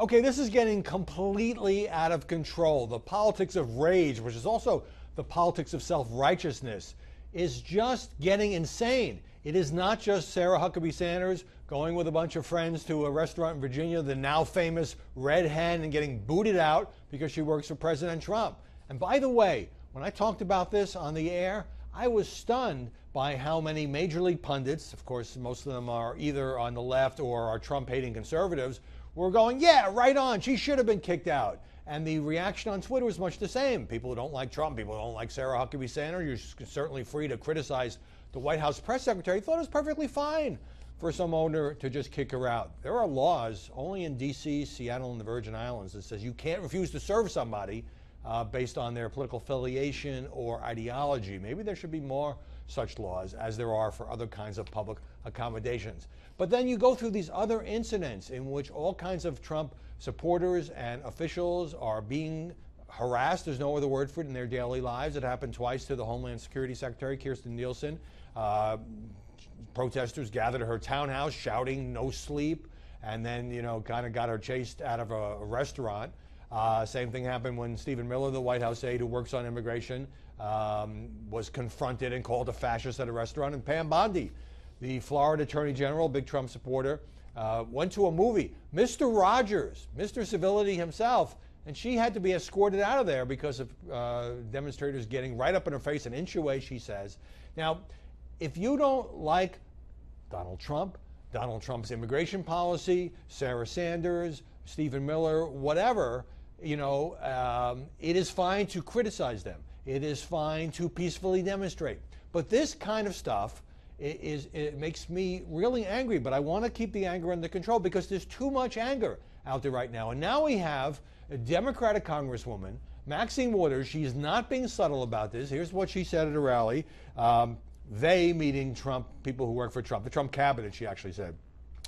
Okay, this is getting completely out of control. The politics of rage, which is also the politics of self-righteousness, is just getting insane. It is not just Sarah Huckabee Sanders going with a bunch of friends to a restaurant in Virginia, the now famous Red Hen, and getting booted out because she works for President Trump. And by the way, when I talked about this on the air, I was stunned by how many major league pundits, of course, most of them are either on the left or are Trump-hating conservatives, were going, yeah, right on, she should have been kicked out. And the reaction on Twitter was much the same. People who don't like Trump, people who don't like Sarah Huckabee Sanders, you're certainly free to criticize the White House press secretary, thought it was perfectly fine for some owner to just kick her out. There are laws only in D.C., Seattle, and the Virgin Islands that says you can't refuse to serve somebody based on their political affiliation or ideology. Maybe there should be more such laws as there are for other kinds of public accommodations. But then you go through these other incidents in which all kinds of Trump supporters and officials are being harassed. There's no other word for it in their daily lives. It happened twice to the Homeland Security Secretary, Kirstjen Nielsen. Protesters gathered at her townhouse shouting, "No sleep," and then, kind of got her chased out of a restaurant. Same thing happened when Stephen Miller, the White House aide who works on immigration, was confronted and called a fascist at a restaurant. And Pam Bondi, the Florida Attorney General, big Trump supporter, went to a movie, Mr. Rogers, Mr. Civility himself, and she had to be escorted out of there because of demonstrators getting right up in her face, an inch away, she says. Now, if you don't like Donald Trump's immigration policy, Sarah Sanders, Stephen Miller, whatever, it is fine to criticize them. It is fine to peacefully demonstrate. But this kind of stuff it makes me really angry, but I want to keep the anger under control because there's too much anger out there right now. And now we have a Democratic Congresswoman, Maxine Waters. She's not being subtle about this. Here's what she said at a rally. They, meaning Trump, people who work for Trump, the Trump cabinet, she actually said,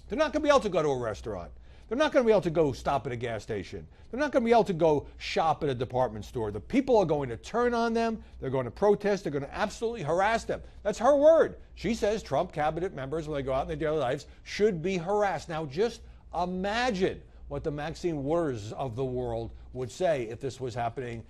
they're not going to be able to go to a restaurant. They're not going to be able to go stop at a gas station. They're not going to be able to go shop at a department store. The people are going to turn on them. They're going to protest. They're going to absolutely harass them. That's her word. She says Trump cabinet members, when they go out in their daily lives, should be harassed. Now, just imagine what the Maxine Waters of the world would say if this was happening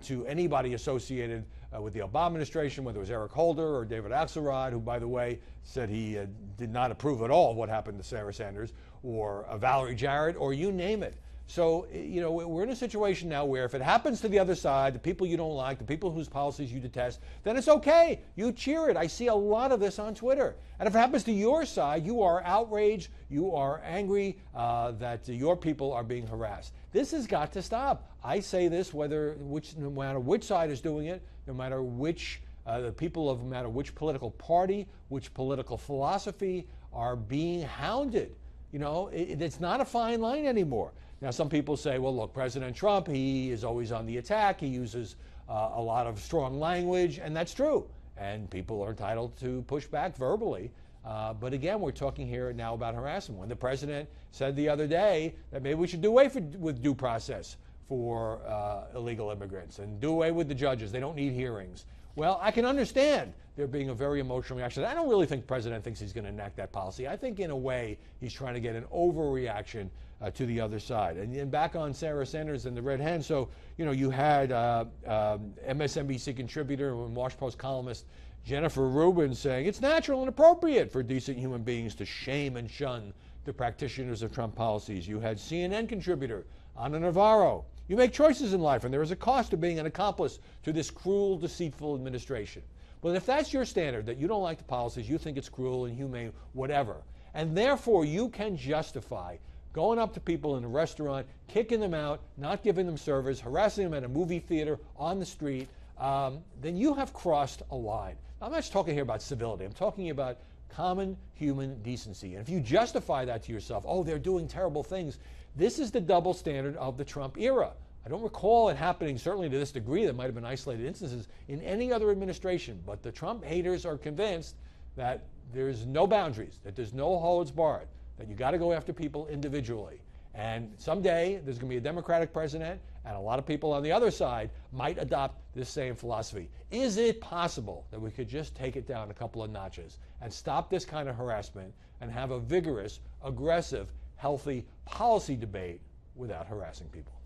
to anybody associated with the Obama administration, whether it was Eric Holder or David Axelrod, who, by the way, said he did not approve at all of what happened to Sarah Sanders, or Valerie Jarrett, or you name it. So, we're in a situation now where if it happens to the other side, the people you don't like, the people whose policies you detest, then it's okay. You cheer it. I see a lot of this on Twitter. And if it happens to your side, you are outraged, you are angry that your people are being harassed. This has got to stop. I say this no matter which side is doing it, no matter which no matter which political party, which political philosophy are being hounded. It's not a fine line anymore. Now, some people say, well, look, President Trump, he is always on the attack. He uses a lot of strong language, and that's true. And people are entitled to push back verbally. But again, we're talking here now about harassment. When the president said the other day that maybe we should do away with due process for illegal immigrants and do away with the judges. They don't need hearings. Well, I can understand there being a very emotional reaction. I don't really think the president thinks he's going to enact that policy. I think, in a way, he's trying to get an overreaction to the other side. And then back on Sarah Sanders and the Red Hen. So, you had MSNBC contributor and Washington Post columnist Jennifer Rubin saying it's natural and appropriate for decent human beings to shame and shun the practitioners of Trump policies. You had CNN contributor Ana Navarro. You make choices in life, and there is a cost to being an accomplice to this cruel, deceitful administration. But if that's your standard, that you don't like the policies, you think it's cruel, inhumane, whatever, and therefore you can justify going up to people in a restaurant, kicking them out, not giving them service, harassing them at a movie theater, on the street, then you have crossed a line. Now, I'm not just talking here about civility. I'm talking about common human decency. And if you justify that to yourself, oh, they're doing terrible things, this is the double standard of the Trump era. I don't recall it happening, certainly to this degree. There might have been isolated instances in any other administration. But the Trump haters are convinced that there's no boundaries, that there's no holds barred, that you got to go after people individually. And someday there's going to be a Democratic president, and a lot of people on the other side might adopt this same philosophy. Is it possible that we could just take it down a couple of notches and stop this kind of harassment and have a vigorous, aggressive, healthy policy debate without harassing people.